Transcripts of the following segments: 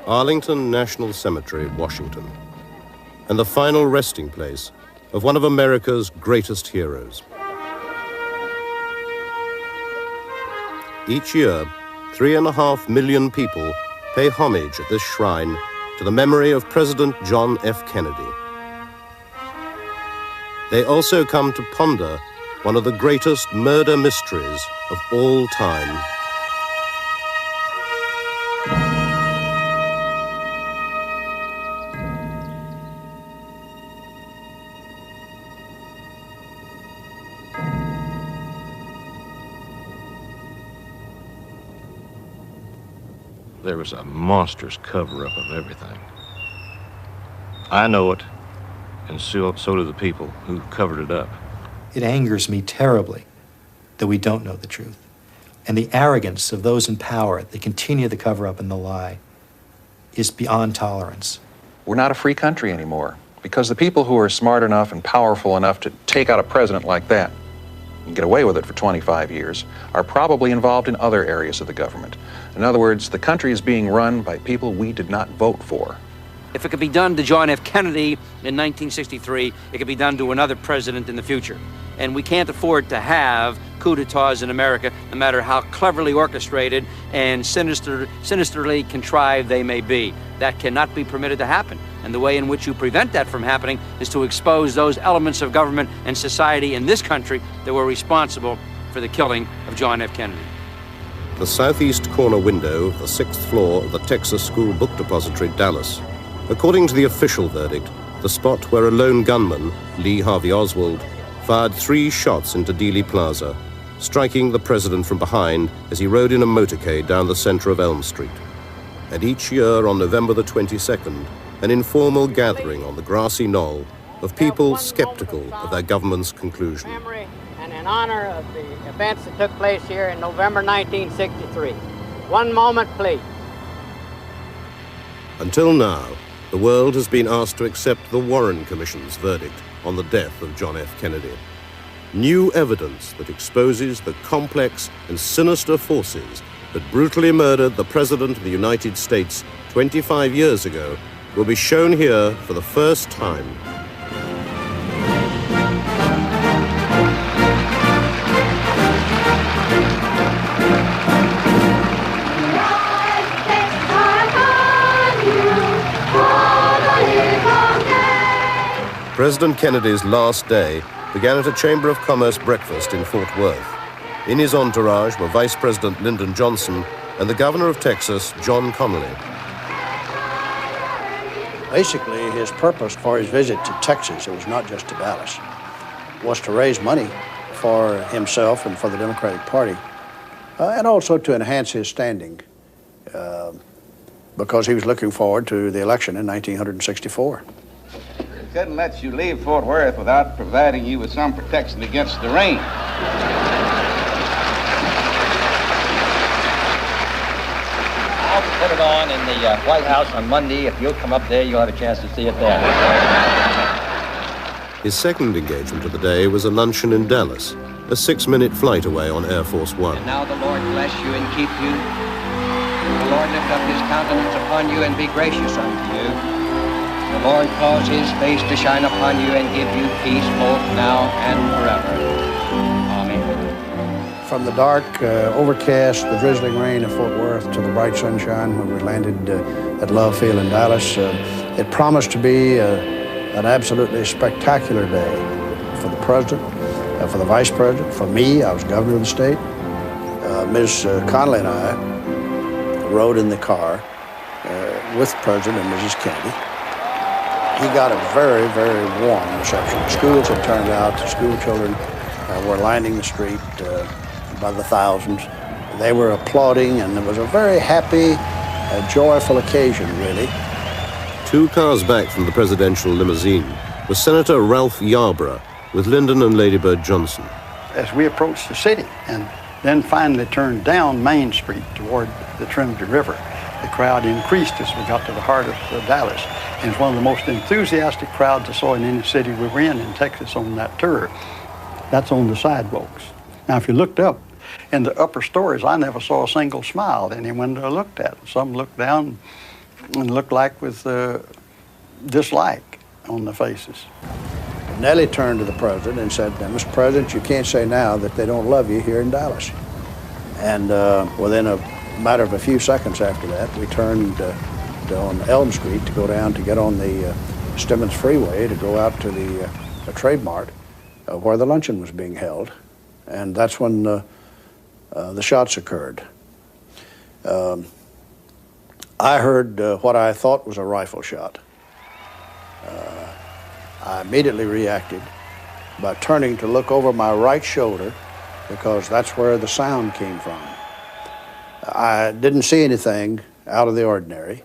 Arlington National Cemetery, Washington, and the final resting place of one of America's greatest heroes. Each year, 3.5 million people pay homage at this shrine to the memory of President John F. Kennedy. They also come to ponder one of the greatest murder mysteries of all time. There was a monstrous cover-up of everything. I know it, and so do the people who covered it up. It angers me terribly that we don't know the truth. And the arrogance of those in power that continue the cover-up and the lie is beyond tolerance. We're not a free country anymore because the people who are smart enough and powerful enough to take out a president like that and get away with it for 25 years are probably involved in other areas of the government. In other words, the country is being run by people we did not vote for. If it could be done to John F. Kennedy in 1963, it could be done to another president in the future. And we can't afford to have coup d'etats in America, no matter how cleverly orchestrated and sinisterly contrived they may be. That cannot be permitted to happen. And the way in which you prevent that from happening is to expose those elements of government and society in this country that were responsible for the killing of John F. Kennedy. The southeast corner window of the 6th floor of the Texas School Book Depository, Dallas. According to the official verdict, the spot where a lone gunman, Lee Harvey Oswald, fired 3 shots into Dealey Plaza, striking the president from behind as he rode in a motorcade down the center of Elm Street. And each year on November the 22nd, an informal gathering on the grassy knoll of people skeptical of their government's conclusion. And in honor of the events that took place here in November 1963. One moment, please. Until now, the world has been asked to accept the Warren Commission's verdict on the death of John F. Kennedy. New evidence that exposes the complex and sinister forces that brutally murdered the President of the United States 25 years ago will be shown here for the first time. President Kennedy's last day began at a Chamber of Commerce breakfast in Fort Worth. In his entourage were Vice President Lyndon Johnson and the Governor of Texas, John Connally. Basically, his purpose for his visit to Texas, it was not just to Dallas, was to raise money for himself and for the Democratic Party, and also to enhance his standing, because he was looking forward to the election in 1964. Couldn't let you leave Fort Worth without providing you with some protection against the rain. I'll put it on in the White House on Monday. If you'll come up there, you'll have a chance to see it there. His second engagement of the day was a luncheon in Dallas, a 6-minute flight away on Air Force One. And now the Lord bless you and keep you. The Lord lift up his countenance upon you and be gracious unto you. The Lord cause his face to shine upon you and give you peace both now and forever. Amen. From the dark, overcast, the drizzling rain of Fort Worth to the bright sunshine when we landed at Love Field in Dallas, it promised to be an absolutely spectacular day for the president, for the vice president, for me. I was governor of the state. Ms. Connally and I rode in the car with the president and Mrs. Kennedy. He got a very, very warm reception. Schools had turned out. The school children were lining the street by the thousands. They were applauding, and it was a very happy, joyful occasion, really. 2 cars back from the presidential limousine was Senator Ralph Yarborough with Lyndon and Lady Bird Johnson. As we approached the city and then finally turned down Main Street toward the Trinity River, the crowd increased as we got to the heart of Dallas. And it's one of the most enthusiastic crowds I saw in any city we were in Texas on that tour. That's on the sidewalks. Now, if you looked up in the upper stories, I never saw a single smile at any window I looked at. Some looked down and looked like with dislike on the faces. Nellie turned to the president and said, "Mr. President, you can't say now that they don't love you here in Dallas." And within a matter of a few seconds after that, we turned on Elm Street to go down to get on the Stemmons Freeway to go out to the Trade Mart where the luncheon was being held. And that's when the shots occurred. I heard what I thought was a rifle shot. I immediately reacted by turning to look over my right shoulder because that's where the sound came from. I didn't see anything out of the ordinary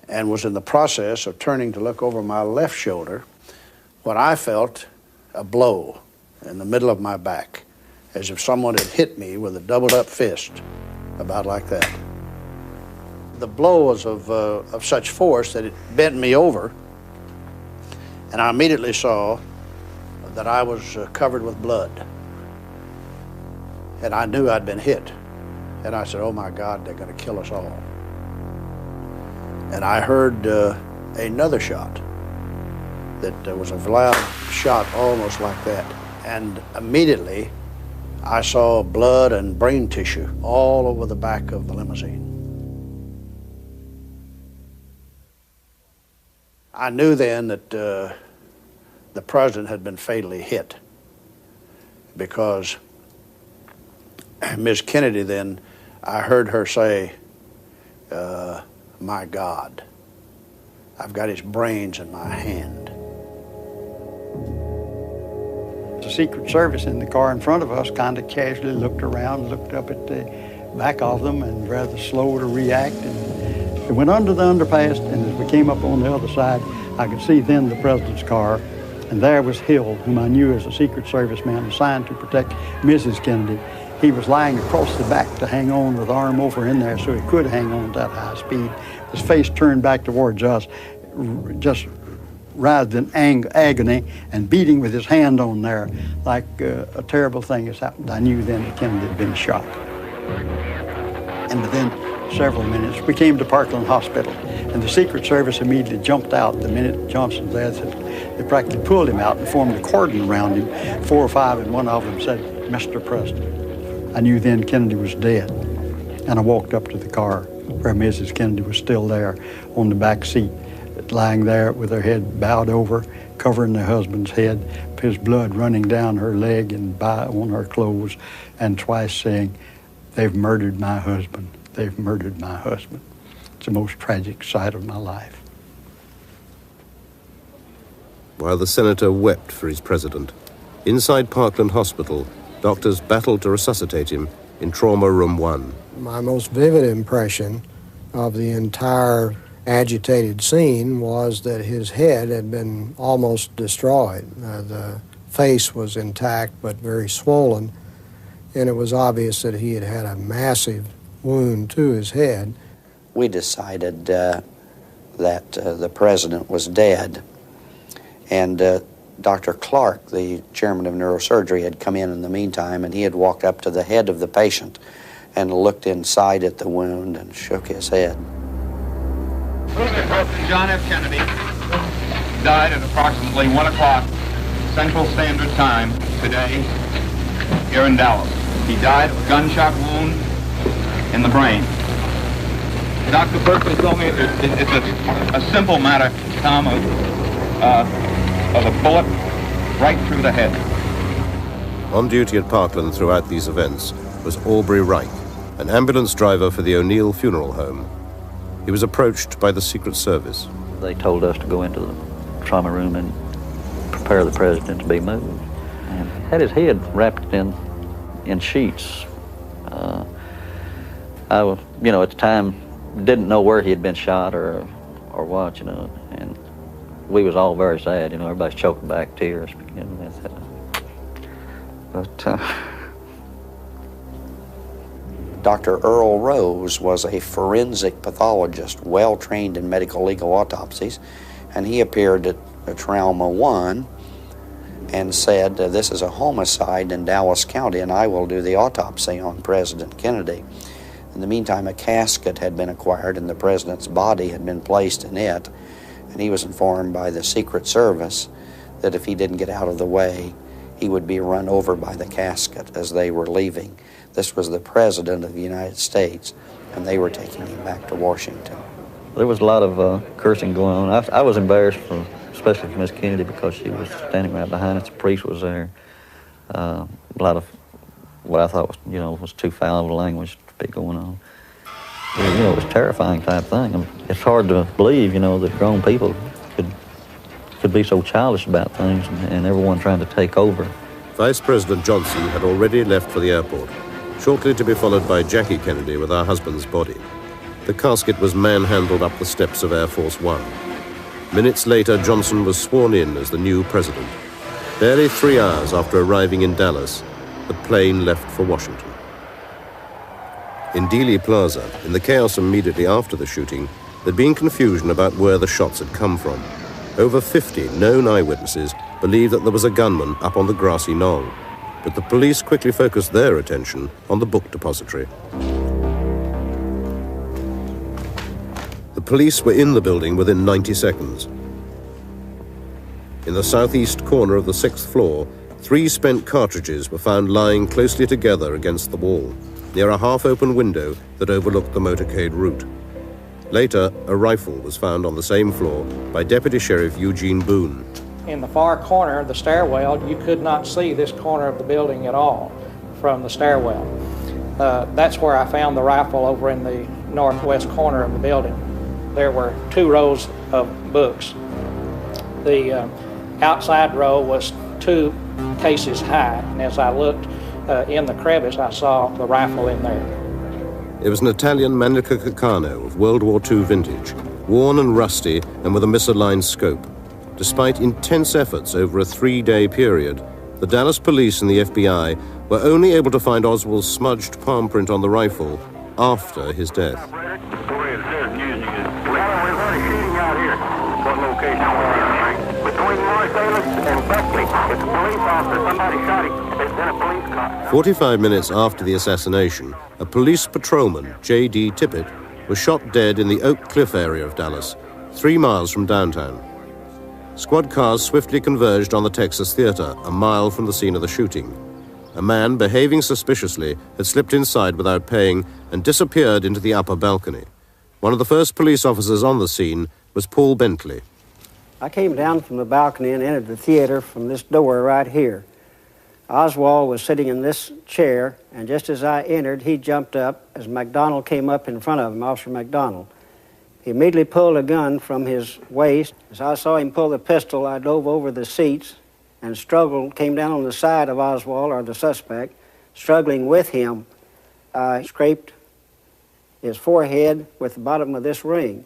and was in the process of turning to look over my left shoulder when I felt a blow in the middle of my back, as if someone had hit me with a doubled up fist, about like that. The blow was of such force that it bent me over, and I immediately saw that I was covered with blood. And I knew I'd been hit. And I said, "Oh my God, they're gonna kill us all." And I heard another shot that was a loud shot almost like that. And immediately I saw blood and brain tissue all over the back of the limousine. I knew then that the president had been fatally hit because Ms. Kennedy then, I heard her say, "My God, I've got his brains in my hand." The Secret Service in the car in front of us kind of casually looked around, looked up at the back of them and rather slow to react. And it went under the underpass, and as we came up on the other side, I could see then the president's car, and there was Hill, whom I knew as a Secret Service man assigned to protect Mrs. Kennedy. He was lying across the back to hang on with arm over in there so he could hang on at that high speed. His face turned back towards us, just writhed in agony and beating with his hand on there like a terrible thing has happened. I knew then that Kennedy had been shot. And within several minutes, we came to Parkland Hospital, and the Secret Service immediately jumped out the minute Johnson was there. They practically pulled him out and formed a cordon around him, 4 or 5, and one of them said, "Mr. President." I knew then Kennedy was dead, and I walked up to the car where Mrs. Kennedy was still there on the back seat, lying there with her head bowed over, covering her husband's head, his blood running down her leg and on her clothes, and twice saying, "They've murdered my husband. They've murdered my husband." It's the most tragic sight of my life. While the senator wept for his president, inside Parkland Hospital, doctors battled to resuscitate him in Trauma Room 1. My most vivid impression of the entire agitated scene was that his head had been almost destroyed. The face was intact but very swollen, and it was obvious that he had had a massive wound to his head. We decided that the president was dead, and Dr. Clark, the chairman of neurosurgery, had come in the meantime, and he had walked up to the head of the patient and looked inside at the wound and shook his head. President John F. Kennedy died at approximately 1 o'clock Central Standard Time today here in Dallas. He died of a gunshot wound in the brain. Dr. Berkeley told me it's a simple matter, Tom, of a bullet right through the head. On duty at Parkland throughout these events was Aubrey Reich, an ambulance driver for the O'Neill Funeral Home. He was approached by the Secret Service. They told us to go into the trauma room and prepare the president to be moved. And had his head wrapped in sheets. I was, at the time, didn't know where he had been shot or what, and we was all very sad, everybody's choking back tears. But Dr. Earl Rose was a forensic pathologist, well trained in medical legal autopsies, and he appeared at Trauma 1 and said, "This is a homicide in Dallas County, and I will do the autopsy on President Kennedy." In the meantime, a casket had been acquired and the president's body had been placed in it, and he was informed by the Secret Service that if he didn't get out of the way, he would be run over by the casket as they were leaving. This was the President of the United States, and they were taking him back to Washington. There was a lot of cursing going on. I was embarrassed, especially for Miss Kennedy, because she was standing right behind us. The priest was there. A lot of what I thought was too foul of language to be going on. It was a terrifying type thing. I mean, it's hard to believe, that grown people could be so childish about things and everyone trying to take over. Vice President Johnson had already left for the airport, shortly to be followed by Jackie Kennedy with her husband's body. The casket was manhandled up the steps of Air Force One. Minutes later, Johnson was sworn in as the new president. Barely 3 hours after arriving in Dallas, the plane left for Washington. In Dealey Plaza, in the chaos immediately after the shooting, there'd been confusion about where the shots had come from. Over 50 known eyewitnesses believed that there was a gunman up on the grassy knoll, but the police quickly focused their attention on the book depository. The police were in the building within 90 seconds. In the southeast corner of the 6th floor, 3 spent cartridges were found lying closely together against the wall, near a half-open window that overlooked the motorcade route. Later, a rifle was found on the same floor by Deputy Sheriff Eugene Boone. In the far corner of the stairwell, you could not see this corner of the building at all from the stairwell. That's where I found the rifle, over in the northwest corner of the building. There were 2 rows of books. The outside row was 2 cases high, and as I looked in the crevice, I saw the rifle in there. It was an Italian Manica Caccano of World War II vintage, worn and rusty and with a misaligned scope. Despite intense efforts over a 3-day period, the Dallas police and the FBI were only able to find Oswald's smudged palm print on the rifle after his death. Between Marsalis and Buckley, it's a police officer. Somebody shot him. There's been a police car. 45 minutes after the assassination, a police patrolman, J.D. Tippett, was shot dead in the Oak Cliff area of Dallas, 3 miles from downtown. Squad cars swiftly converged on the Texas Theater, a mile from the scene of the shooting. A man, behaving suspiciously, had slipped inside without paying and disappeared into the upper balcony. One of the first police officers on the scene was Paul Bentley. I came down from the balcony and entered the theater from this door right here. Oswald was sitting in this chair, and just as I entered, he jumped up as McDonald came up in front of him, Officer McDonald. He immediately pulled a gun from his waist. As I saw him pull the pistol, I dove over the seats and came down on the side of Oswald, or the suspect. Struggling with him, I scraped his forehead with the bottom of this ring.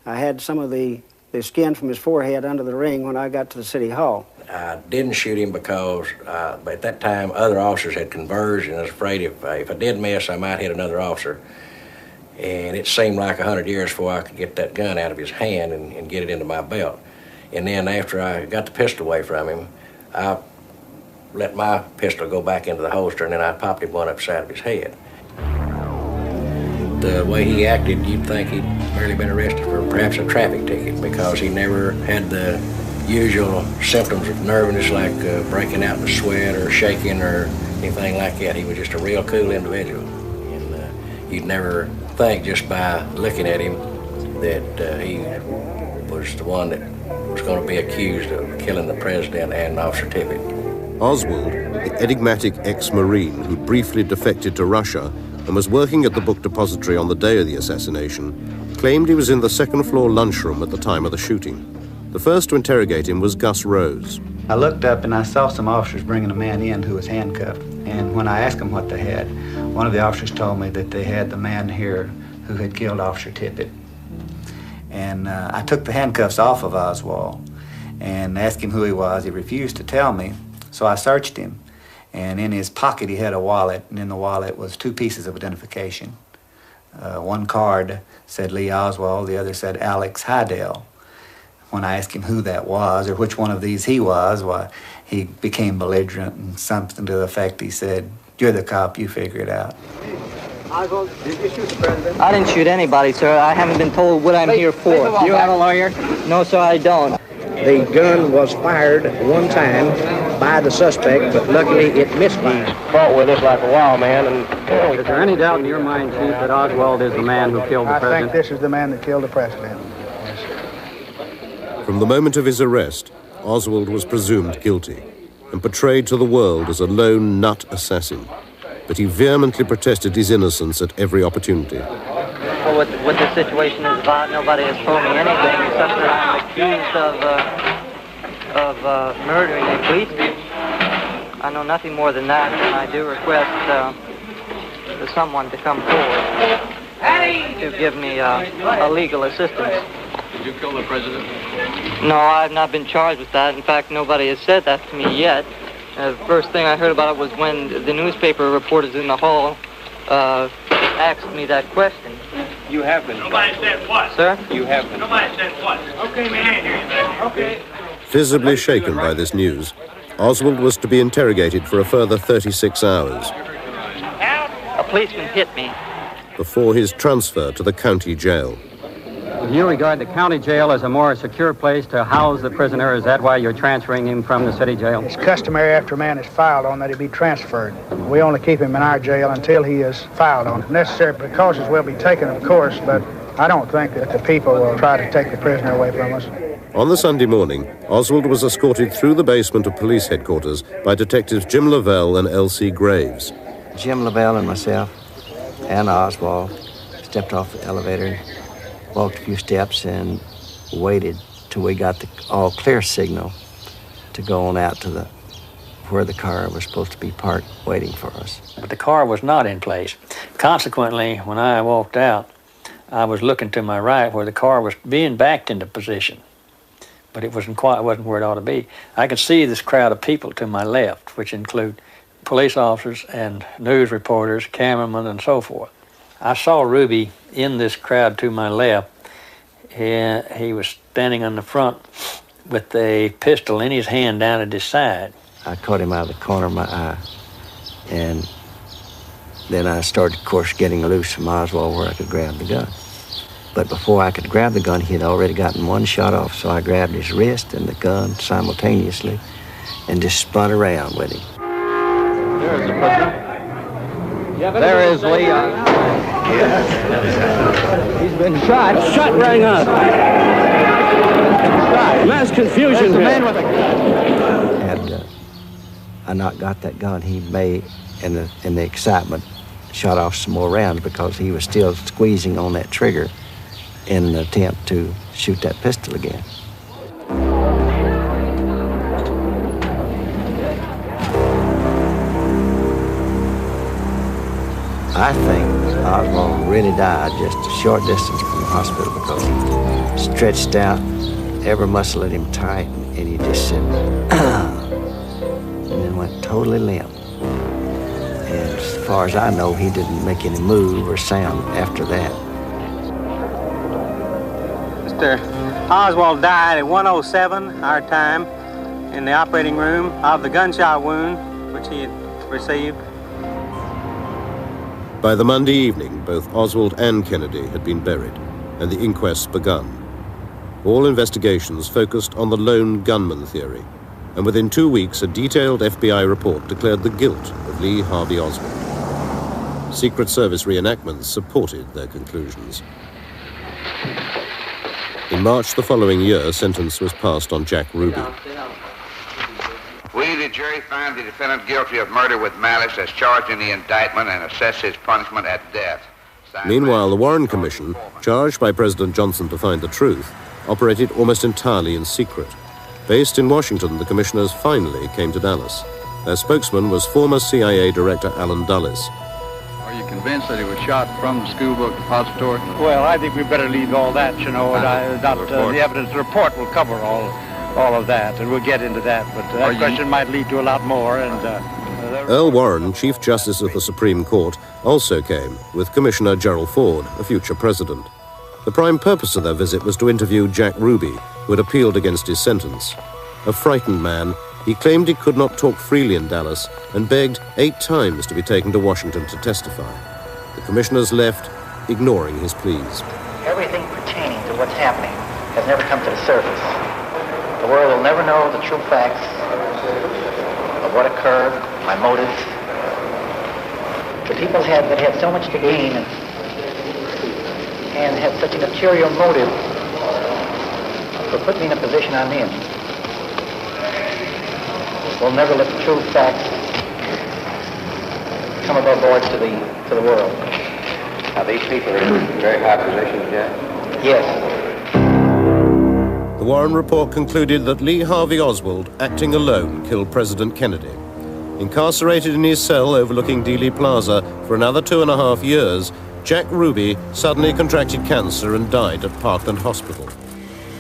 I had some of the skin from his forehead under the ring when I got to the City Hall. I didn't shoot him because at that time other officers had converged, and I was afraid if I did miss, I might hit another officer. And it seemed like 100 years before I could get that gun out of his hand and get it into my belt. And then after I got the pistol away from him, I let my pistol go back into the holster, and then I popped him one upside of his head. The way he acted, you'd think he'd barely been arrested for perhaps a traffic ticket, because he never had the usual symptoms of nervousness like breaking out in a sweat or shaking or anything like that. He was just a real cool individual. And you'd never think just by looking at him that he was the one that was going to be accused of killing the president and Officer Tippett. Oswald, the enigmatic ex-Marine who briefly defected to Russia and was working at the book depository on the day of the assassination, claimed he was in the 2nd floor lunchroom at the time of the shooting. The first to interrogate him was Gus Rose. I looked up and I saw some officers bringing a man in who was handcuffed. And when I asked them what they had, one of the officers told me that they had the man here who had killed Officer Tippett. And I took the handcuffs off of Oswald and asked him who he was. He refused to tell me, so I searched him. And in his pocket he had a wallet, and in the wallet was 2 pieces of identification. One card said Lee Oswald, the other said Alex Hydell. When I asked him who that was, or which one of these he was, why, he became belligerent and something to the effect he said, "You're the cop, you figure it out." Oswald, did you shoot the president? I didn't shoot anybody, sir. I haven't been told what I'm here for. You have a lawyer? No, sir, I don't. The gun was fired one time by the suspect, but luckily it misfired. Fought with us like a wild man, and is there any doubt in your mind, Chief, that Oswald is the man who killed the president? I think this is the man that killed the president. From the moment of his arrest, Oswald was presumed guilty and portrayed to the world as a lone nut assassin. But he vehemently protested his innocence at every opportunity. Well, what the situation is about, nobody has told me anything except that I'm accused of murdering a policeman. I know nothing more than that, and I do request for someone to come forward to give me a legal assistance. Did you kill the president? No, I've not been charged with that. In fact, nobody has said that to me yet. The first thing I heard about it was when the newspaper reporters in the hall asked me that question. You have been. Nobody said what? Sir? You have been. Nobody said what? Okay, man, hear you then. Okay. Visibly shaken by this news, Oswald was to be interrogated for a further 36 hours. A policeman hit me. Before his transfer to the county jail. You regard the county jail as a more secure place to house the prisoner. Is that why you're transferring him from the city jail? It's customary after a man is filed on that he be transferred. We only keep him in our jail until he is filed on. Necessary precautions will be taken, of course, but I don't think that the people will try to take the prisoner away from us. On the Sunday morning, Oswald was escorted through the basement of police headquarters by detectives Jim Lavelle and L.C. Graves. Jim Lavelle and myself and Oswald stepped off the elevator, walked a few steps, and waited till we got the all-clear signal to go on out to where the car was supposed to be parked waiting for us. But the car was not in place. Consequently, when I walked out, I was looking to my right where the car was being backed into position, but it wasn't where it ought to be. I could see this crowd of people to my left, which include police officers and news reporters, cameramen, and so forth. I saw Ruby in this crowd to my left. He was standing on the front with a pistol in his hand down at his side. I caught him out of the corner of my eye, and then I started, of course, getting loose from Oswald where I could grab the gun. But before I could grab the gun, he had already gotten one shot off, so I grabbed his wrist and the gun simultaneously and just spun around with him. There's the prisoner. There is Leon. He's been shot. Shot rang out. Mass confusion. The man with a Had I not got that gun, he may, in the excitement, shot off some more rounds because he was still squeezing on that trigger in an attempt to shoot that pistol again. I think Oswald really died just a short distance from the hospital because he stretched out, every muscle in him tight, and he just said, and then went totally limp. And as far as I know, he didn't make any move or sound after that. Mr. Oswald died at 1:07 our time in the operating room of the gunshot wound which he had received. By the Monday evening, both Oswald and Kennedy had been buried, and the inquests begun. All investigations focused on the lone gunman theory, and within 2 weeks, a detailed FBI report declared the guilt of Lee Harvey Oswald. Secret Service reenactments supported their conclusions. In March the following year, sentence was passed on Jack Ruby. We, the jury, find the defendant guilty of murder with malice as charged in the indictment and assess his punishment at death. Meanwhile, the Warren Commission, charged by President Johnson to find the truth, operated almost entirely in secret. Based in Washington, the commissioners finally came to Dallas. Their spokesman was former CIA Director Allen Dulles. Are you convinced that he was shot from the school book depository? Well, I think we better leave all that, you know. The evidence report will cover all of that, and we'll get into that. But that question might lead to a lot more. And Earl Warren, Chief Justice of the Supreme Court, also came with Commissioner Gerald Ford, a future president. The prime purpose of their visit was to interview Jack Ruby, who had appealed against his sentence. A frightened man, he claimed he could not talk freely in Dallas and begged 8 times to be taken to Washington to testify. The commissioners left, ignoring his pleas. Everything pertaining to what's happening has never come to the surface. The world will never know the true facts of what occurred, my motives. The people that had so much to gain and had such an ulterior motive for putting me in a position I'm in will never let the true facts come above board to the world. Now, these people are in very high positions, Jack? Yes. The Warren report concluded that Lee Harvey Oswald, acting alone, killed President Kennedy. Incarcerated in his cell overlooking Dealey Plaza for another 2.5 years, Jack Ruby suddenly contracted cancer and died at Parkland Hospital.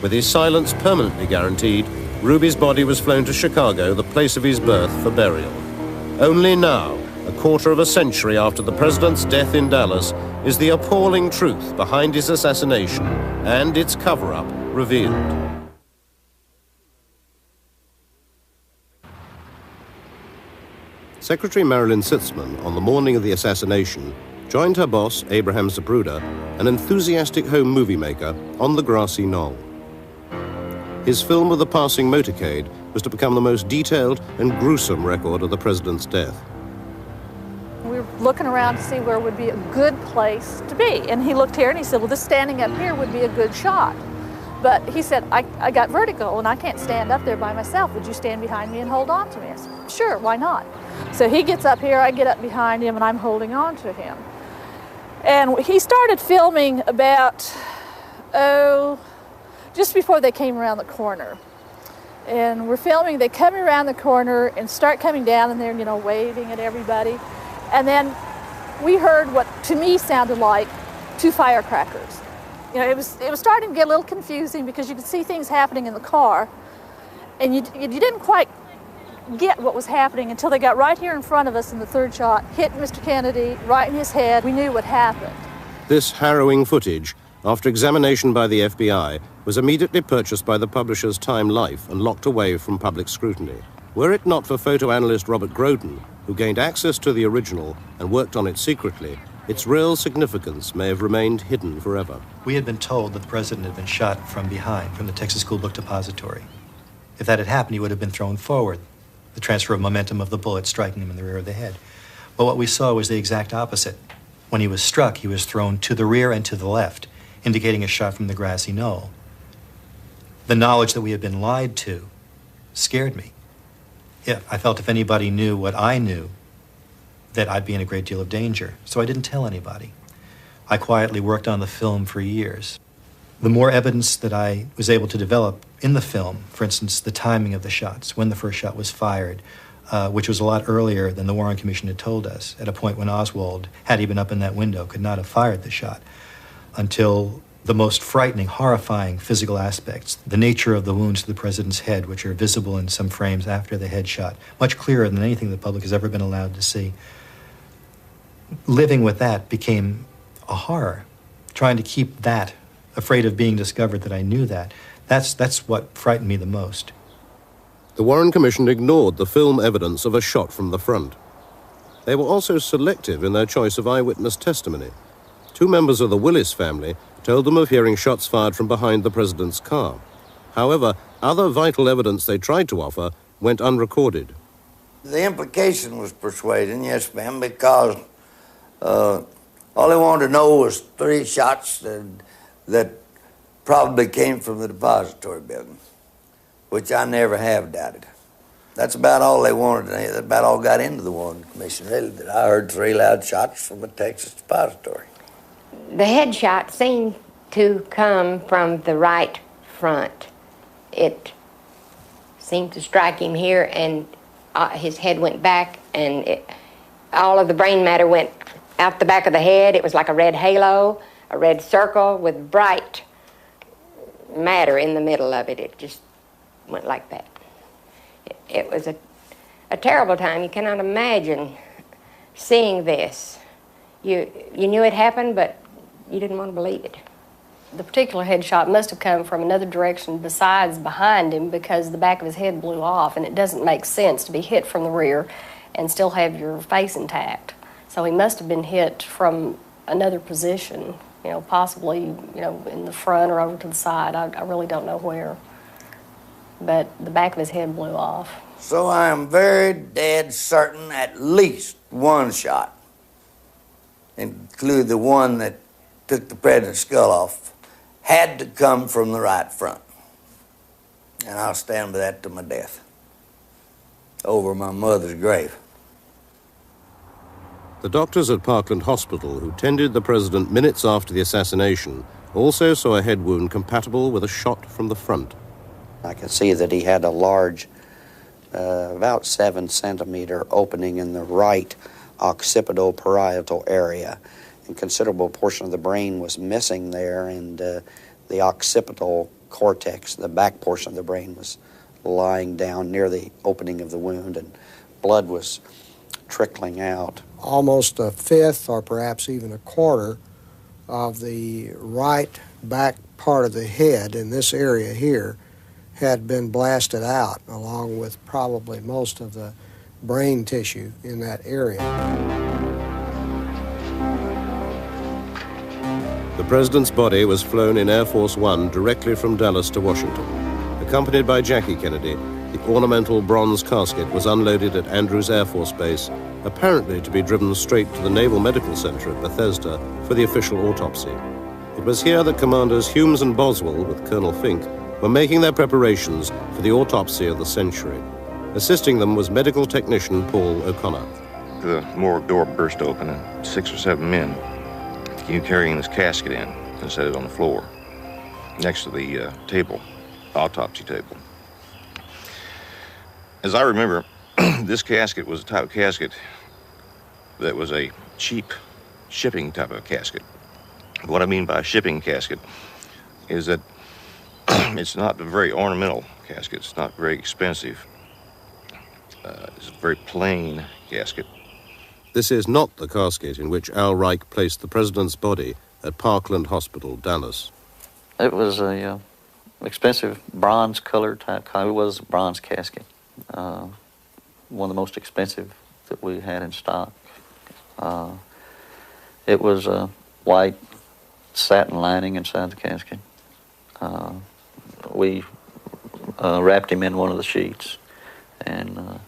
With his silence permanently guaranteed, Ruby's body was flown to Chicago, the place of his birth, for burial. Only now, a quarter of a century after the president's death in Dallas, is the appalling truth behind his assassination and its cover-up revealed. Secretary Marilyn Sitzman, on the morning of the assassination, joined her boss, Abraham Zapruder, an enthusiastic home movie maker, on the grassy knoll. His film of the passing motorcade was to become the most detailed and gruesome record of the president's death. We were looking around to see where would be a good place to be. And he looked here and he said, well, this standing up here would be a good shot. But he said, I got vertigo and I can't stand up there by myself. Would you stand behind me and hold on to me? I said, sure, why not? So he gets up here, I get up behind him, and I'm holding on to him. And he started filming about, just before they came around the corner. And we're filming, they come around the corner and start coming down, and they're, you know, waving at everybody. And then we heard what to me sounded like 2 firecrackers. You know, it was starting to get a little confusing because you could see things happening in the car, and you didn't quite get what was happening until they got right here in front of us, and the third shot hit Mr. Kennedy right in his head. We knew what happened. This harrowing footage, after examination by the FBI, was immediately purchased by the publishers Time Life and locked away from public scrutiny. Were it not for photo analyst Robert Groden, who gained access to the original and worked on it secretly, its real significance may have remained hidden forever. We had been told that the president had been shot from behind, from the Texas School Book Depository. If that had happened, he would have been thrown forward, the transfer of momentum of the bullet striking him in the rear of the head. But what we saw was the exact opposite. When he was struck, he was thrown to the rear and to the left, indicating a shot from the grassy knoll. The knowledge that we had been lied to scared me. Yeah, I felt if anybody knew what I knew, that I'd be in a great deal of danger. So I didn't tell anybody. I quietly worked on the film for years. The more evidence that I was able to develop in the film, for instance, the timing of the shots, when the first shot was fired, which was a lot earlier than the Warren Commission had told us, at a point when Oswald, had he been up in that window, could not have fired the shot, until the most frightening, horrifying physical aspects, the nature of the wounds to the president's head, which are visible in some frames after the headshot, much clearer than anything the public has ever been allowed to see. Living with that became a horror. Trying to keep that, afraid of being discovered that I knew that, that's what frightened me the most. The Warren Commission ignored the film evidence of a shot from the front. They were also selective in their choice of eyewitness testimony. 2 members of the Willis family told them of hearing shots fired from behind the president's car. However, other vital evidence they tried to offer went unrecorded. The implication was persuading, yes, ma'am, because all they wanted to know was 3 shots that probably came from the depository building, which I never have doubted. That's about all they wanted to hear. That about all got into the Warren Commission, really, that I heard 3 loud shots from the Texas depository. The headshot seemed to come from the right front. It seemed to strike him here, and his head went back, and all of the brain matter went out the back of the head. It was like a red halo, a red circle with bright matter in the middle of it. It just went like that. It was a terrible time. You cannot imagine seeing this. You knew it happened, but you didn't want to believe it. The particular headshot must have come from another direction besides behind him, because the back of his head blew off, and it doesn't make sense to be hit from the rear and still have your face intact. So he must have been hit from another position, possibly, in the front or over to the side. I really don't know where. But the back of his head blew off. So I am very dead certain at least one shot, include the one that took the president's skull off, had to come from the right front. And I'll stand by that to my death, over my mother's grave. The doctors at Parkland Hospital who tended the president minutes after the assassination also saw a head wound compatible with a shot from the front. I could see that he had a large, about 7-centimeter opening in the right occipital-parietal area. A considerable portion of the brain was missing there, and the occipital cortex, the back portion of the brain, was lying down near the opening of the wound, and blood was trickling out. Almost a fifth or perhaps even a quarter of the right back part of the head in this area here had been blasted out, along with probably most of the brain tissue in that area. The president's body was flown in Air Force One directly from Dallas to Washington. Accompanied by Jackie Kennedy, the ornamental bronze casket was unloaded at Andrews Air Force Base, apparently to be driven straight to the Naval Medical Center at Bethesda for the official autopsy. It was here that Commanders Humes and Boswell, with Colonel Fink, were making their preparations for the autopsy of the century. Assisting them was medical technician Paul O'Connor. The morgue door burst open and 6 or 7 men came carrying this casket in and set it on the floor next to the table, autopsy table. As I remember, this casket was a type of casket that was a cheap shipping type of casket. What I mean by a shipping casket is that it's not a very ornamental casket. It's not very expensive. It's a very plain casket. This is not the casket in which Al Reich placed the president's body at Parkland Hospital, Dallas. It was a expensive bronze-colored type. It was a bronze casket. One of the most expensive that we had in stock. It was a white satin lining inside the casket. We wrapped him in one of the sheets and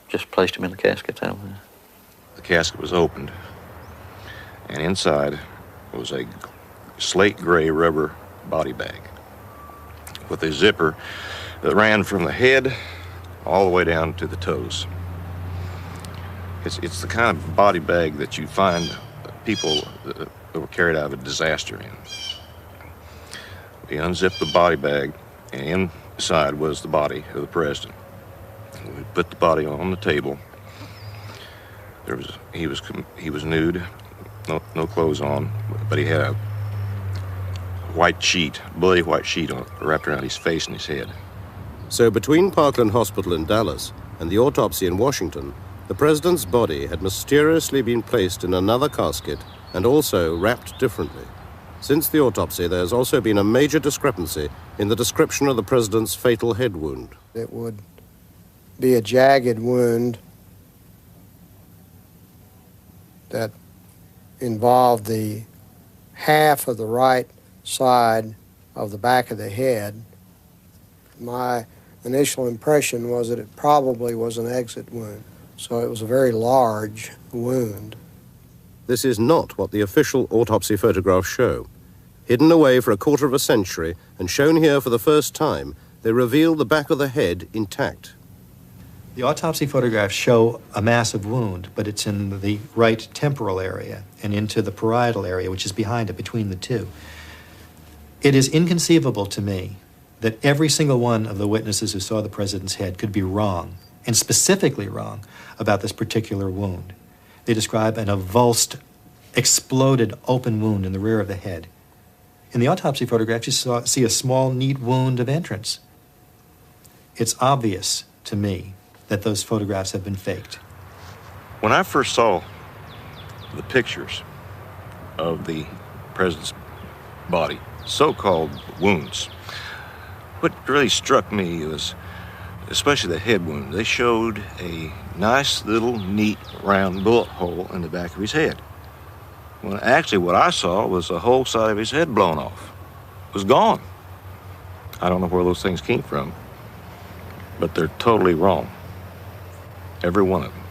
just placed him in the casket that way. The casket was opened, and inside was a slate gray rubber body bag with a zipper that ran from the head all the way down to the toes. It's the kind of body bag that you find people that were carried out of a disaster in. We unzipped the body bag, and inside was the body of the president. We put the body on the table. He was nude, no clothes on, but he had a white sheet, bloody white sheet wrapped around his face and his head. So between Parkland Hospital in Dallas and the autopsy in Washington, the president's body had mysteriously been placed in another casket and also wrapped differently. Since the autopsy, there has also been a major discrepancy in the description of the president's fatal head wound. It would be a jagged wound that involved the half of the right side of the back of the head. My initial impression was that it probably was an exit wound, so it was a very large wound. This is not what the official autopsy photographs show. Hidden away for a quarter of a century and shown here for the first time, they reveal the back of the head intact. The autopsy photographs show a massive wound, but it's in the right temporal area and into the parietal area, which is behind it, between the two. It is inconceivable to me that every single one of the witnesses who saw the president's head could be wrong, and specifically wrong, about this particular wound. They describe an avulsed, exploded open wound in the rear of the head. In the autopsy photograph, you see a small, neat wound of entrance. It's obvious to me that those photographs have been faked. When I first saw the pictures of the president's body, so-called wounds, what really struck me was especially the head wound. They showed a nice little neat round bullet hole in the back of his head. Well, actually, what I saw was the whole side of his head blown off. It was gone. I don't know where those things came from, but they're totally wrong. Every one of them.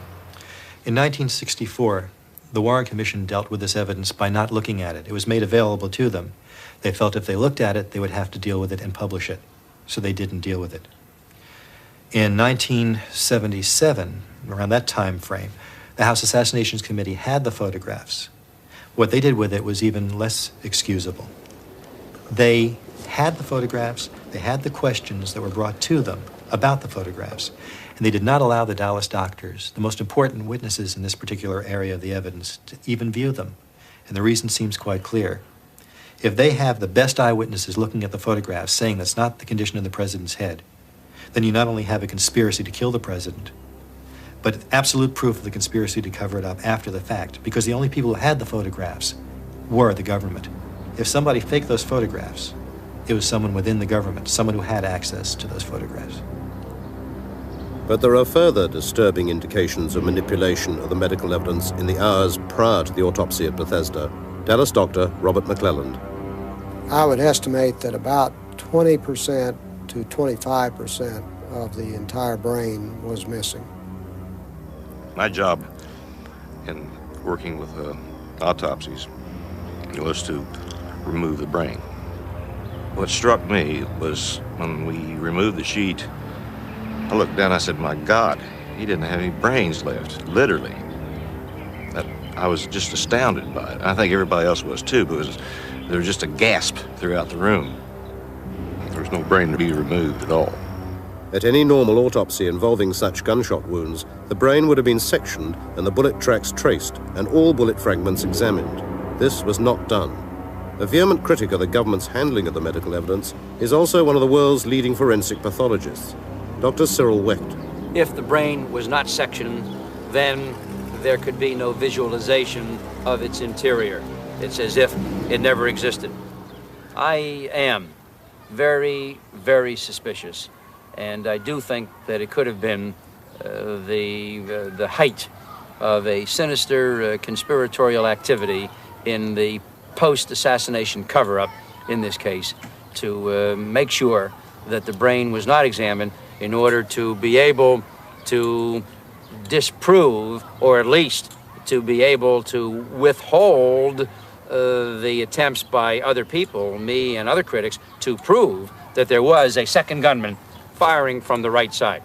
In 1964, the Warren Commission dealt with this evidence by not looking at it. It was made available to them. They felt if they looked at it, they would have to deal with it and publish it, so they didn't deal with it. In 1977, around that time frame, the House Assassinations Committee had the photographs. What they did with it was even less excusable. They had the photographs, they had the questions that were brought to them about the photographs, and they did not allow the Dallas doctors, the most important witnesses in this particular area of the evidence, to even view them. And the reason seems quite clear. If they have the best eyewitnesses looking at the photographs saying that's not the condition of the president's head, then you not only have a conspiracy to kill the president, but absolute proof of the conspiracy to cover it up after the fact, because the only people who had the photographs were the government. If somebody faked those photographs, it was someone within the government, someone who had access to those photographs. But there are further disturbing indications of manipulation of the medical evidence in the hours prior to the autopsy at Bethesda. Dallas doctor Robert McClelland. I would estimate that about 20% to 25% of the entire brain was missing. My job in working with autopsies was to remove the brain. What struck me was when we removed the sheet, I looked down, I said, my God, he didn't have any brains left, literally. I was just astounded by it. I think everybody else was too, because there was just a gasp throughout the room. There was no brain to be removed at all. At any normal autopsy involving such gunshot wounds, the brain would have been sectioned and the bullet tracks traced and all bullet fragments examined. This was not done. A vehement critic of the government's handling of the medical evidence is also one of the world's leading forensic pathologists, Dr. Cyril Wecht. If the brain was not sectioned, then there could be no visualization of its interior. It's as if it never existed. I am very, very suspicious, and I do think that it could have been the height of a sinister conspiratorial activity in the post-assassination cover-up in this case to make sure that the brain was not examined in order to be able to disprove, or at least to be able to withhold the attempts by other people, me and other critics, to prove that there was a second gunman firing from the right side.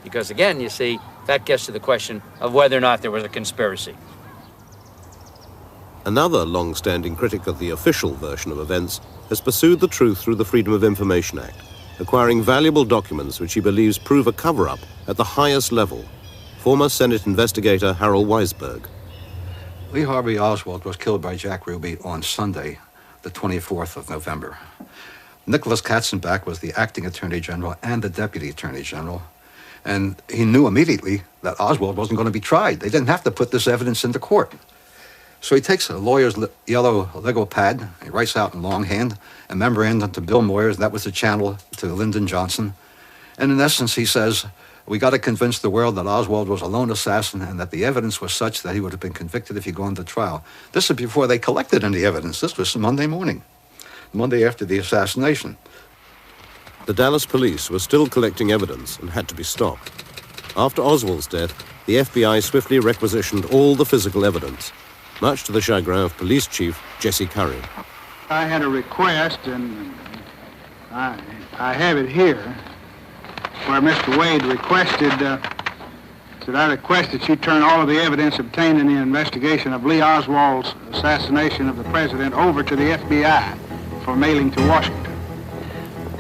Because again, you see, that gets to the question of whether or not there was a conspiracy. Another long-standing critic of the official version of events has pursued the truth through the Freedom of Information Act, acquiring valuable documents which he believes prove a cover-up at the highest level. Former Senate investigator Harold Weisberg. Lee Harvey Oswald was killed by Jack Ruby on Sunday, the 24th of November. Nicholas Katzenbach was the acting attorney general and the deputy attorney general, and he knew immediately that Oswald wasn't going to be tried. They didn't have to put this evidence into court. So he takes a lawyer's yellow Lego pad, he writes out in longhand a memorandum to Bill Moyers, that was the channel to Lyndon Johnson, and in essence he says, we got to convince the world that Oswald was a lone assassin and that the evidence was such that he would have been convicted if he'd gone to trial. This is before they collected any evidence. This was Monday morning, Monday after the assassination. The Dallas police were still collecting evidence and had to be stopped. After Oswald's death, the FBI swiftly requisitioned all the physical evidence, much to the chagrin of Police Chief Jesse Curry. I had a request, and I have it here, where Mr. Wade requested, said I request that you turn all of the evidence obtained in the investigation of Lee Oswald's assassination of the president over to the FBI for mailing to Washington.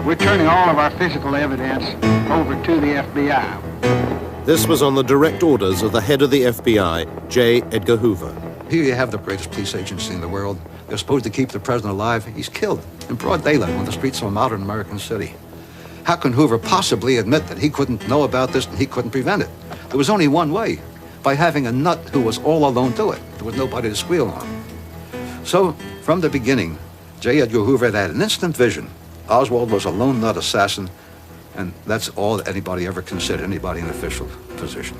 We're turning all of our physical evidence over to the FBI. This was on the direct orders of the head of the FBI, J. Edgar Hoover. Here you have the greatest police agency in the world. They're supposed to keep the president alive. He's killed in broad daylight on the streets of a modern American city. How can Hoover possibly admit that he couldn't know about this and he couldn't prevent it? There was only one way, by having a nut who was all alone to it. There was nobody to squeal on. So, from the beginning, J. Edgar Hoover had an instant vision. Oswald was a lone nut assassin, and that's all that anybody ever considered, anybody in official position.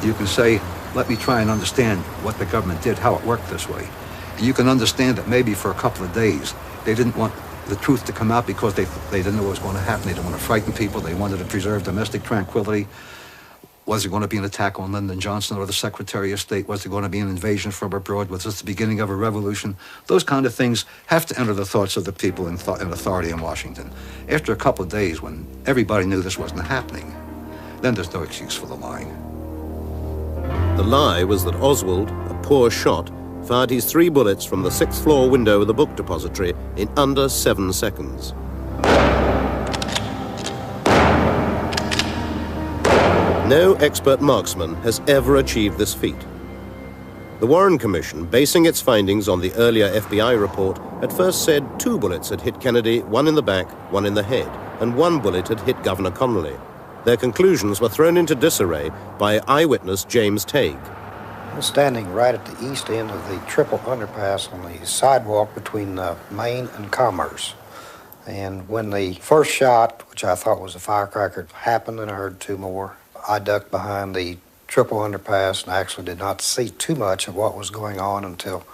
you can say, let me try and understand what the government did, how it worked this way. And you can understand that maybe for a couple of days, they didn't want the truth to come out because they didn't know what was going to happen. They didn't want to frighten people. They wanted to preserve domestic tranquility. Was there going to be an attack on Lyndon Johnson or the Secretary of State? Was there going to be an invasion from abroad? Was this the beginning of a revolution? Those kind of things have to enter the thoughts of the people in authority in Washington. After a couple of days, when everybody knew this wasn't happening, then there's no excuse for the lying. The lie was that Oswald, a poor shot, fired his 3 bullets from the 6th floor window of the book depository in under 7 seconds. No expert marksman has ever achieved this feat. The Warren Commission, basing its findings on the earlier FBI report, at first said 2 bullets had hit Kennedy, 1 in the back, 1 in the head, and 1 bullet had hit Governor Connolly. Their conclusions were thrown into disarray by eyewitness James Tague. I was standing right at the east end of the triple underpass on the sidewalk between Main and Commerce. And when the first shot, which I thought was a firecracker, happened and I heard 2 more, I ducked behind the triple underpass and actually did not see too much of what was going on until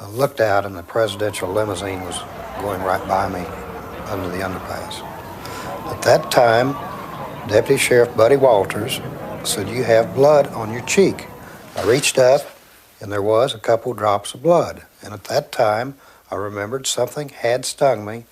I looked out and the presidential limousine was going right by me under the underpass. At that time, Deputy Sheriff Buddy Walters said, "You have blood on your cheek." I reached up and there was a couple drops of blood. And at that time, I remembered something had stung me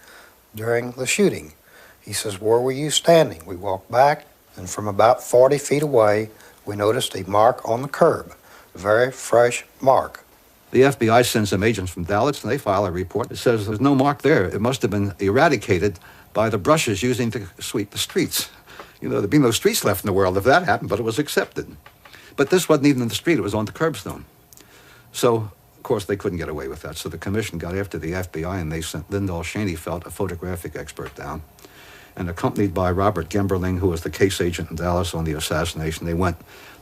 during the shooting. He says, "Where were you standing?" We walked back, and from about 40 feet away, we noticed a mark on the curb, a very fresh mark. The FBI sends some agents from Dallas, and they file a report that says there's no mark there. It must have been eradicated by the brushes using to sweep the streets. You know, there'd be no streets left in the world if that happened, but it was accepted. But this wasn't even in the street, it was on the curbstone. So, of course, they couldn't get away with that. So the commission got after the FBI, and they sent Lyndall Schoenfeld, a photographic expert, down. And accompanied by Robert Gemberling, who was the case agent in Dallas on the assassination,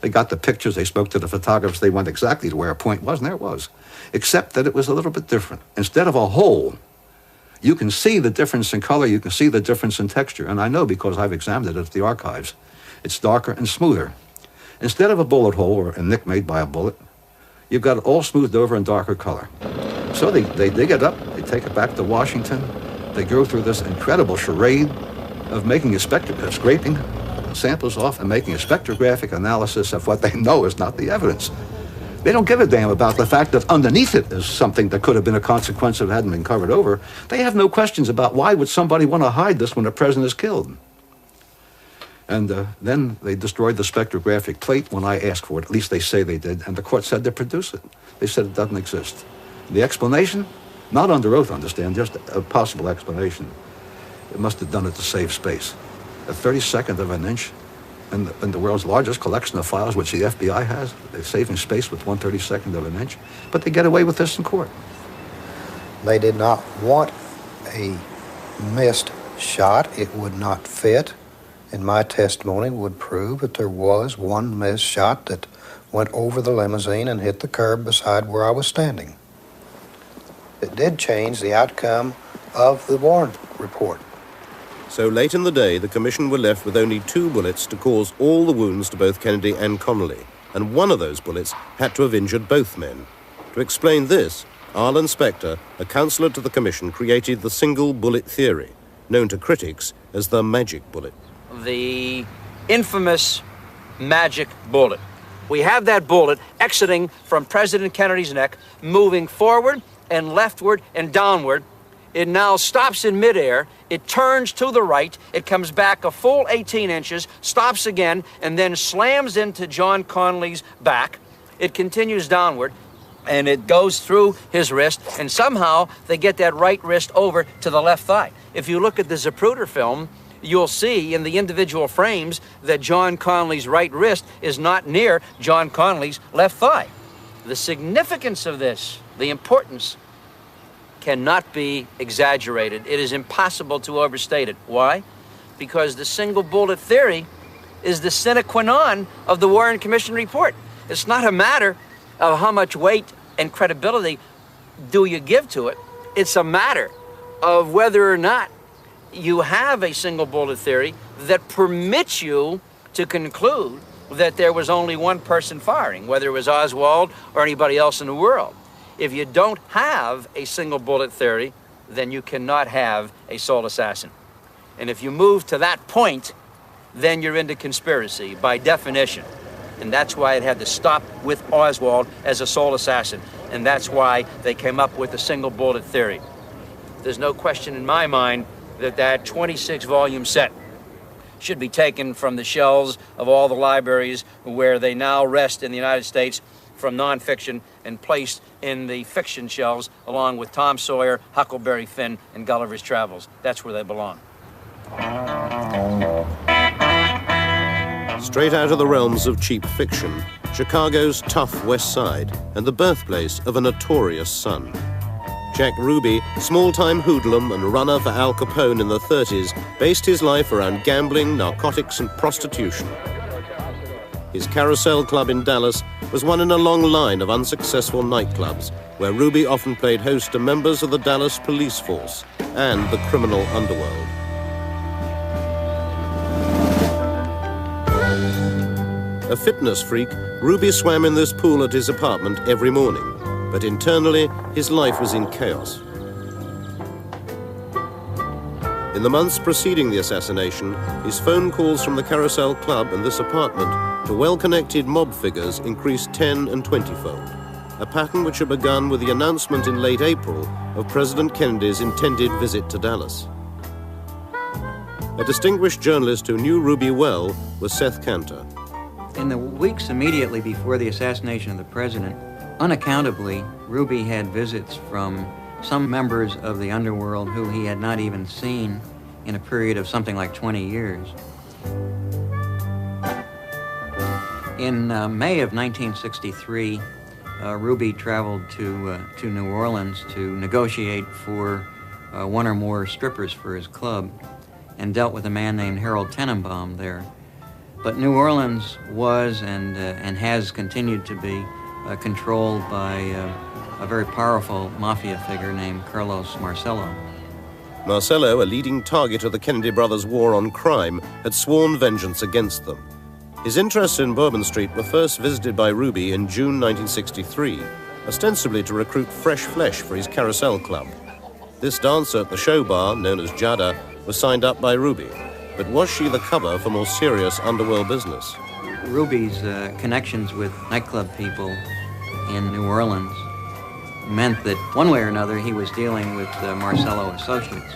they got the pictures, they spoke to the photographers, they went exactly to where a point was, and there it was. Except that it was a little bit different. Instead of a hole, you can see the difference in color, you can see the difference in texture, and I know because I've examined it at the archives. It's darker and smoother. Instead of a bullet hole or a nick made by a bullet, you've got it all smoothed over in darker color. So they dig it up, they take it back to Washington, they go through this incredible charade of making a scraping samples off and making a spectrographic analysis of what they know is not the evidence. They don't give a damn about the fact that underneath it is something that could have been a consequence if it hadn't been covered over. They have no questions about why would somebody want to hide this when the president is killed. And then they destroyed the spectrographic plate when I asked for it. At least they say they did. And the court said to produce it. They said it doesn't exist. The explanation? Not under oath, understand, just a possible explanation. It must have done it to save space. A 32nd of an inch in the world's largest collection of files, which the FBI has, they're saving space with 1/32 of an inch. But they get away with this in court. They did not want a missed shot. It would not fit. And my testimony would prove that there was one missed shot that went over the limousine and hit the curb beside where I was standing. It did change the outcome of the Warren report. So late in the day, the commission were left with only 2 bullets to cause all the wounds to both Kennedy and Connolly, and one of those bullets had to have injured both men. To explain this, Arlen Specter, a counselor to the commission, created the single bullet theory, known to critics as the magic bullet. The infamous magic bullet. We have that bullet exiting from President Kennedy's neck, moving forward and leftward and downward. It now stops in midair, it turns to the right, it comes back a full 18 inches, stops again, and then slams into John Connolly's back. It continues downward, and it goes through his wrist, and somehow they get that right wrist over to the left thigh. If you look at the Zapruder film, you'll see in the individual frames that John Connolly's right wrist is not near John Connolly's left thigh. The significance of this, the importance, cannot be exaggerated. It is impossible to overstate it. Why? Because the single bullet theory is the sine qua non of the Warren Commission report. It's not a matter of how much weight and credibility do you give to it. It's a matter of whether or not you have a single bullet theory that permits you to conclude that there was only one person firing, whether it was Oswald or anybody else in the world. If you don't have a single bullet theory, then you cannot have a sole assassin. And if you move to that point, then you're into conspiracy by definition. And that's why it had to stop with Oswald as a sole assassin. And that's why they came up with the single bullet theory. There's no question in my mind that that 26-volume set should be taken from the shelves of all the libraries where they now rest in the United States from nonfiction and placed in the fiction shelves along with Tom Sawyer, Huckleberry Finn, and Gulliver's Travels. That's where they belong. Straight out of the realms of cheap fiction, Chicago's tough West Side and the birthplace of a notorious son. Jack Ruby, small-time hoodlum and runner for Al Capone in the 30s, based his life around gambling, narcotics, and prostitution. His Carousel Club in Dallas was one in a long line of unsuccessful nightclubs, where Ruby often played host to members of the Dallas police force and the criminal underworld. A fitness freak, Ruby swam in this pool at his apartment every morning, but internally, his life was in chaos. In the months preceding the assassination, his phone calls from the Carousel Club and this apartment to well-connected mob figures increased 10 and 20-fold, a pattern which had begun with the announcement in late April of President Kennedy's intended visit to Dallas. A distinguished journalist who knew Ruby well was Seth Cantor. In the weeks immediately before the assassination of the president, unaccountably, Ruby had visits from some members of the underworld who he had not even seen in a period of something like 20 years. In May of 1963, Ruby traveled to New Orleans to negotiate for one or more strippers for his club and dealt with a man named Harold Tenenbaum there. But New Orleans was and has continued to be controlled by a very powerful mafia figure named Carlos Marcello. Marcello, a leading target of the Kennedy brothers' war on crime, had sworn vengeance against them. His interests in Bourbon Street were first visited by Ruby in June 1963, ostensibly to recruit fresh flesh for his Carousel Club. This dancer at the show bar, known as Jada, was signed up by Ruby. But was she the cover for more serious underworld business? Ruby's connections with nightclub people in New Orleans meant that one way or another he was dealing with Marcello associates.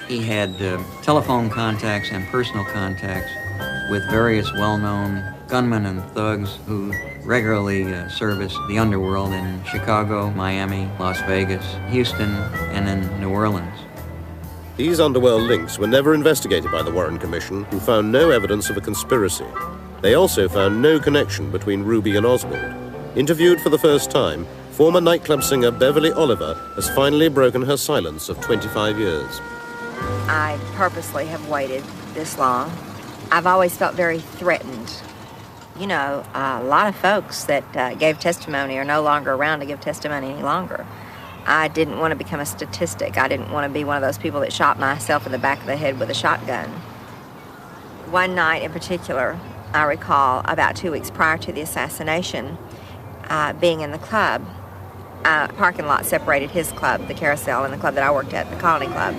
He had telephone contacts and personal contacts with various well-known gunmen and thugs who regularly serviced the underworld in Chicago, Miami, Las Vegas, Houston, and in New Orleans. These underworld links were never investigated by the Warren Commission, who found no evidence of a conspiracy. They also found no connection between Ruby and Oswald. Interviewed for the first time, former nightclub singer Beverly Oliver has finally broken her silence of 25 years. I purposely have waited this long. I've always felt very threatened. You know, a lot of folks that gave testimony are no longer around to give testimony any longer. I didn't want to become a statistic. I didn't want to be one of those people that shot myself in the back of the head with a shotgun. One night in particular, I recall about 2 weeks prior to the assassination, being in the club. Parking lot separated his club, the Carousel, and the club that I worked at, the Colony Club.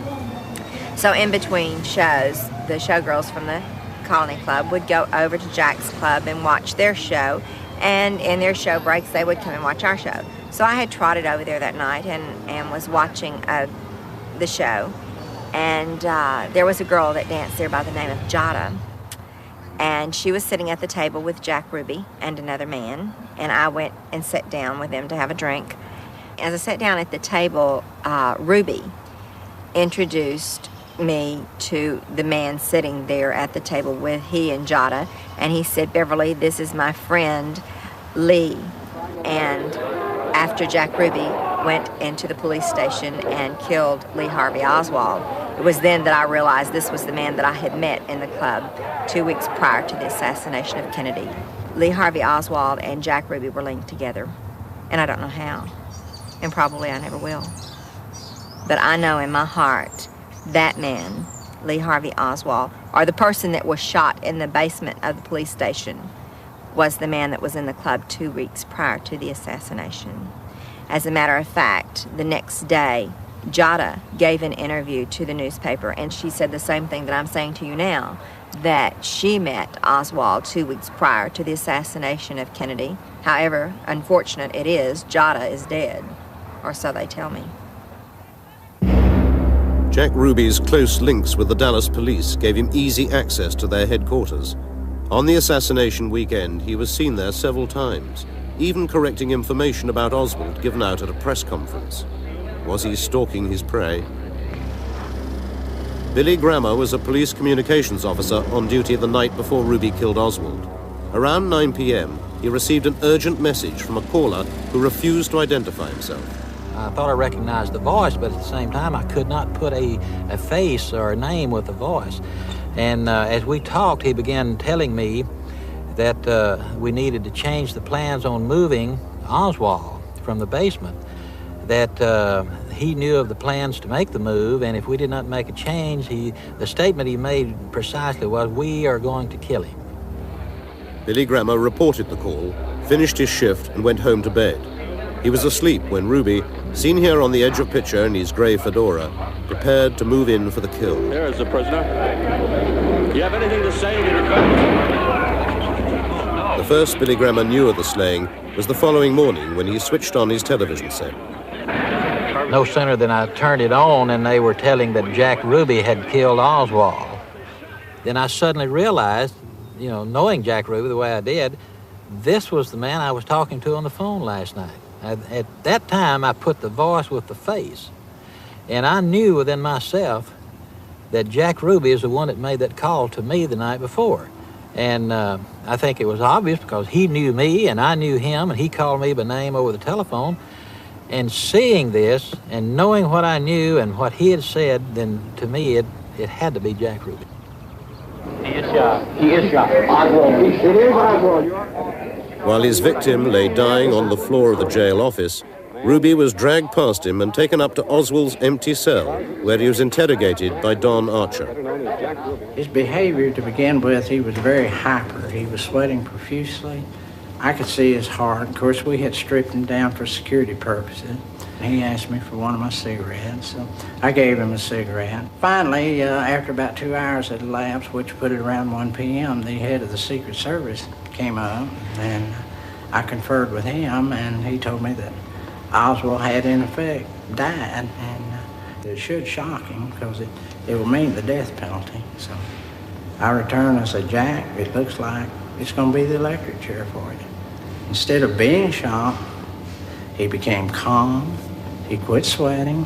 So in between shows, the showgirls from the Colony Club would go over to Jack's club and watch their show, and in their show breaks, they would come and watch our show. So I had trotted over there that night and was watching the show, and there was a girl that danced there by the name of Jada, and she was sitting at the table with Jack Ruby and another man, and I went and sat down with them to have a drink. As I sat down at the table, Ruby introduced me to the man sitting there at the table with he and Jada, and he said, "Beverly, this is my friend Lee." And after Jack Ruby went into the police station and killed Lee Harvey Oswald, it was then that I realized this was the man that I had met in the club 2 weeks prior to the assassination of Kennedy. Lee Harvey Oswald and Jack Ruby were linked together, and I don't know how, and probably I never will. But I know in my heart that man Lee Harvey Oswald, or the person that was shot in the basement of the police station, was the man that was in the club 2 weeks prior to the assassination. As a matter of fact, the next day, Jada gave an interview to the newspaper, and she said the same thing that I'm saying to you now, that she met Oswald 2 weeks prior to the assassination of Kennedy. However, unfortunate it is, Jada is dead, or so they tell me. Jack Ruby's close links with the Dallas police gave him easy access to their headquarters. On the assassination weekend, he was seen there several times, even correcting information about Oswald given out at a press conference. Was he stalking his prey? Billy Grammer was a police communications officer on duty the night before Ruby killed Oswald. Around 9 p.m., he received an urgent message from a caller who refused to identify himself. I thought I recognized the voice, but at the same time, I could not put a face or a name with the voice. And as we talked, he began telling me that we needed to change the plans on moving Oswald from the basement, that he knew of the plans to make the move, and if we did not make a change, the statement he made precisely was, "We are going to kill him." Billy Grammer reported the call, finished his shift, and went home to bed. He was asleep when Ruby, seen here on the edge of picture in his grey fedora, prepared to move in for the kill. There is the prisoner. Do you have anything to say in your defense? The first Billy Grammer knew of the slaying was the following morning when he switched on his television set. No sooner than I turned it on and they were telling that Jack Ruby had killed Oswald, then I suddenly realized, you know, knowing Jack Ruby the way I did, this was the man I was talking to on the phone last night. At that time, I put the voice with the face, and I knew within myself that Jack Ruby is the one that made that call to me the night before. And I think it was obvious because he knew me and I knew him, and he called me by name over the telephone. And seeing this and knowing what I knew and what he had said, then to me it had to be Jack Ruby. He is shot. He is shot. Oswald. It is Oswald. While his victim lay dying on the floor of the jail office, Ruby was dragged past him and taken up to Oswald's empty cell, where he was interrogated by Don Archer. His behavior, to begin with, he was very hyper. He was sweating profusely. I could see his heart. Of course, we had stripped him down for security purposes. He asked me for one of my cigarettes, so I gave him a cigarette. Finally, after about 2 hours had elapsed, which put it around 1 p.m., the head of the Secret Service came up, and I conferred with him, and he told me that Oswald had, in effect, died, and it should shock him because it will mean the death penalty. So I returned and said, "Jack, it looks like it's going to be the electric chair for you." Instead of being shocked, he became calm. He quit sweating.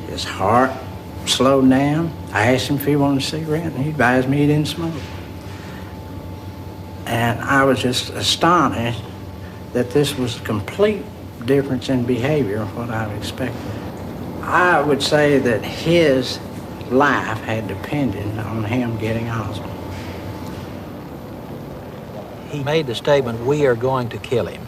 His heart slowed down. I asked him if he wanted a cigarette, and he advised me he didn't smoke. And I was just astonished that this was a complete difference in behavior of what I expected. I would say that his life had depended on him getting Oswald. He made the statement, "We are going to kill him,"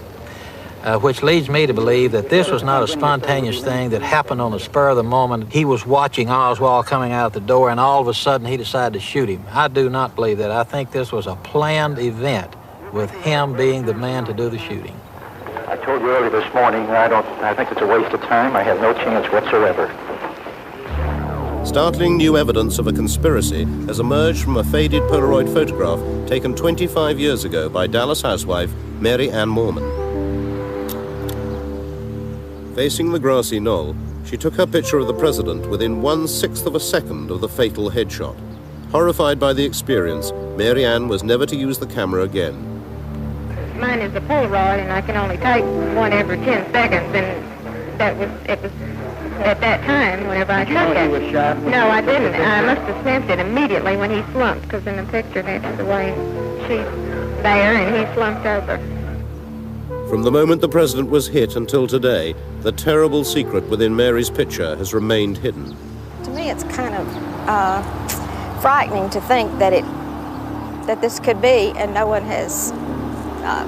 which leads me to believe that this was not a spontaneous thing that happened on the spur of the moment. He was watching Oswald coming out the door, and all of a sudden he decided to shoot him. I do not believe that. I think this was a planned event with him being the man to do the shooting. I told you earlier this morning, I think it's a waste of time. I have no chance whatsoever. Startling new evidence of a conspiracy has emerged from a faded Polaroid photograph taken 25 years ago by Dallas housewife Mary Ann Moorman. Facing the grassy knoll, she took her picture of the president within 1/6 of a second of the fatal headshot. Horrified by the experience, Mary Ann was never to use the camera again. Mine is a Polaroid, and I can only take one every 10 seconds, and it was at that time whenever I took it. He was shot? No, I didn't. I must have sensed it immediately when he slumped, because in the picture that's the way she's there, and he slumped over. From the moment the president was hit until today, the terrible secret within Mary's picture has remained hidden. To me, it's kind of frightening to think that this could be, and no one has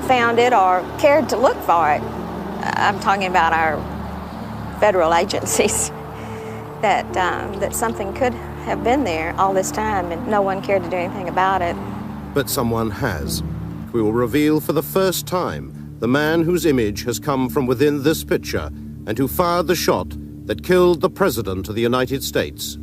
found it or cared to look for it. I'm talking about our federal agencies, that something could have been there all this time and no one cared to do anything about it. But someone has. We will reveal for the first time the man whose image has come from within this picture and who fired the shot that killed the President of the United States.